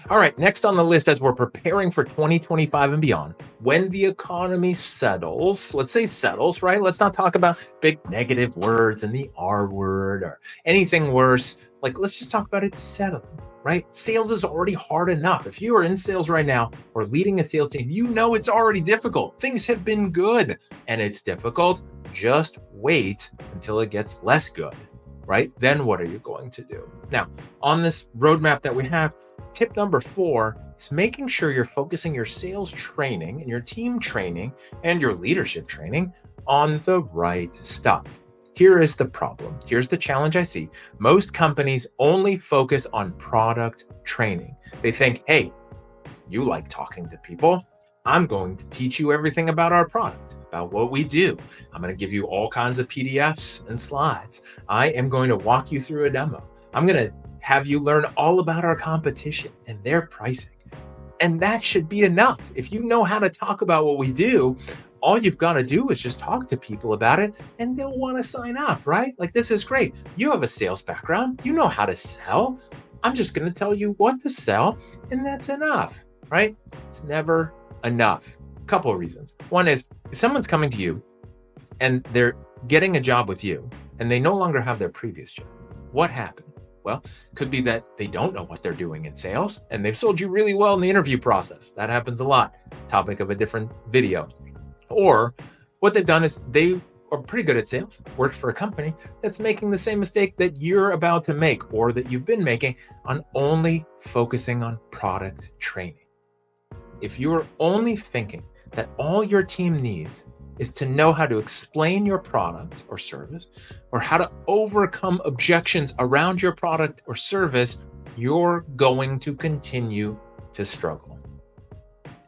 All right, next on the list as we're preparing for 2025 and beyond, when the economy settles, let's say settles, right? Let's not talk about big negative words and the R word or anything worse. Like, let's just talk about it settling, right? Sales is already hard enough. If you are in sales right now or leading a sales team, you know it's already difficult. Things have been good and it's difficult. Just wait until it gets less good, right? Then what are you going to do? Now, on this roadmap that we have, tip number 4 is making sure you're focusing your sales training and your team training and your leadership training on the right stuff. Here is the problem. Here's the challenge I see. Most companies only focus on product training. They think, hey, you like talking to people. I'm going to teach you everything about our product, about what we do. I'm going to give you all kinds of PDFs and slides. I am going to walk you through a demo. I'm going to have you learn all about our competition and their pricing. And that should be enough. If you know how to talk about what we do, all you've got to do is just talk to people about it and they'll want to sign up, right? Like, this is great. You have a sales background. You know how to sell. I'm just going to tell you what to sell, and that's enough, right? It's never enough. A couple of reasons. One is, if someone's coming to you and they're getting a job with you and they no longer have their previous job, what happened? Well, could be that they don't know what they're doing in sales and they've sold you really well in the interview process. That happens a lot. Topic of a different video. Or what they've done is they are pretty good at sales, worked for a company that's making the same mistake that you're about to make or that you've been making on only focusing on product training. If you're only thinking that all your team needs is to know how to explain your product or service, or how to overcome objections around your product or service, you're going to continue to struggle.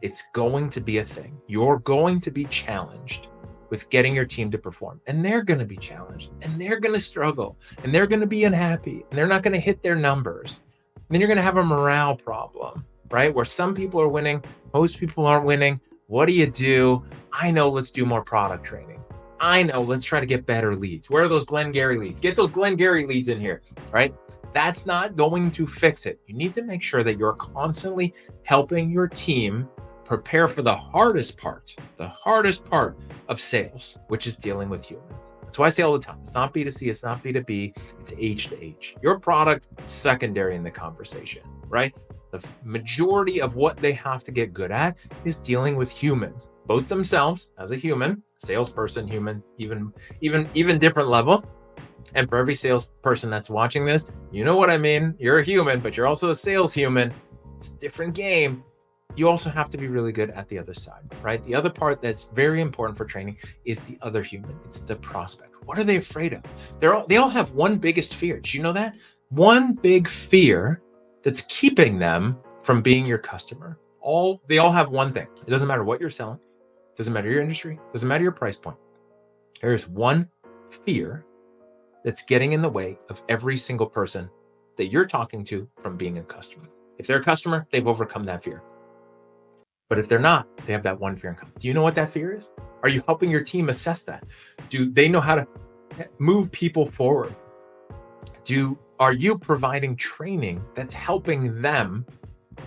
It's going to be a thing. You're going to be challenged with getting your team to perform, and they're going to be challenged, and they're going to struggle, and they're going to be unhappy, and they're not going to hit their numbers. And then you're going to have a morale problem, right? Where some people are winning, most people aren't winning. What do? I know, let's do more product training. I know, let's try to get better leads. Where are those Glenn Gary leads? Get those Glenn Gary leads in here, right? That's not going to fix it. You need to make sure that you're constantly helping your team prepare for the hardest part of sales, which is dealing with humans. That's why I say all the time, it's not B2C, it's not B2B, it's H to H. Your product, secondary in the conversation, right? The majority of what they have to get good at is dealing with humans, both themselves as a human, salesperson, human, even different level. And for every salesperson that's watching this, you know what I mean? You're a human, but you're also a sales human. It's a different game. You also have to be really good at the other side, right? The other part that's very important for training is the other human. It's the prospect. What are they afraid of? They all have one biggest fear. Did you know that? One big fear that's keeping them from being your customer. They all have one thing. It doesn't matter what you're selling. It doesn't matter your industry. It doesn't matter your price point. There's one fear that's getting in the way of every single person that you're talking to from being a customer. If they're a customer, they've overcome that fear. But if they're not, they have that one fear in common. Do you know what that fear is? Are you helping your team assess that? Do they know how to move people forward? Are you providing training that's helping them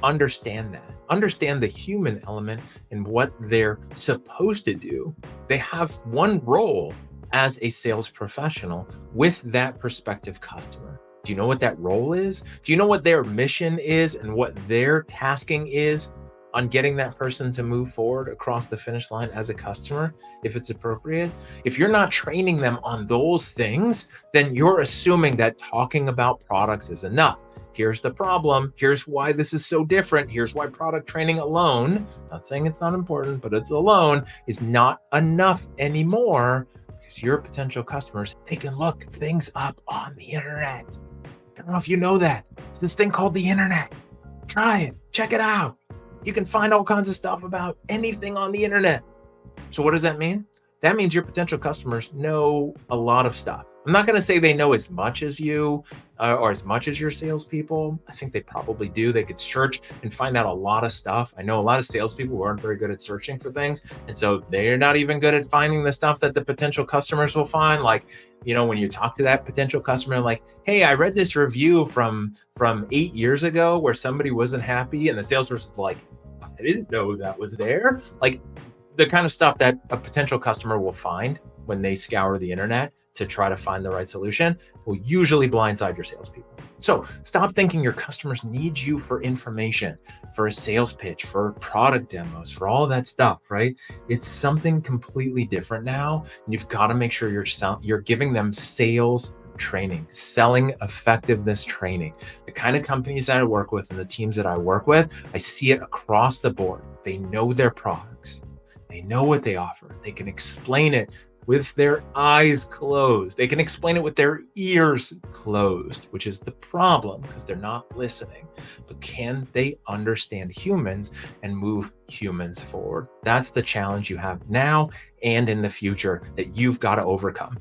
understand that? Understand the human element and what they're supposed to do. They have one role as a sales professional with that prospective customer. Do you know what that role is? Do you know what their mission is and what their tasking is on getting that person to move forward across the finish line as a customer, if it's appropriate? If you're not training them on those things, then you're assuming that talking about products is enough. Here's the problem. Here's why this is so different. Here's why product training alone, not saying it's not important, but it's alone, is not enough anymore, because your potential customers, they can look things up on the internet. I don't know if you know that. There's this thing called the internet. Try it. Check it out. You can find all kinds of stuff about anything on the internet. So what does that mean? That means your potential customers know a lot of stuff. I'm not going to say they know as much as you or as much as your salespeople. I think they probably do. They could search and find out a lot of stuff. I know a lot of salespeople who aren't very good at searching for things. And so they're not even good at finding the stuff that the potential customers will find. Like, when you talk to that potential customer, like, hey, I read this review from 8 years ago where somebody wasn't happy, and the salesperson's like, I didn't know that was there. Like, the kind of stuff that a potential customer will find when they scour the internet to try to find the right solution will usually blindside your salespeople. So stop thinking your customers need you for information, for a sales pitch, for product demos, for all that stuff, right? It's something completely different now. And you've got to make sure you're giving them sales training, selling effectiveness training. The kind of companies that I work with and the teams that I work with, I see it across the board. They know their products. They know what they offer. They can explain it with their eyes closed. They can explain it with their ears closed, which is the problem because they're not listening. But can they understand humans and move humans forward? That's the challenge you have now and in the future that you've got to overcome.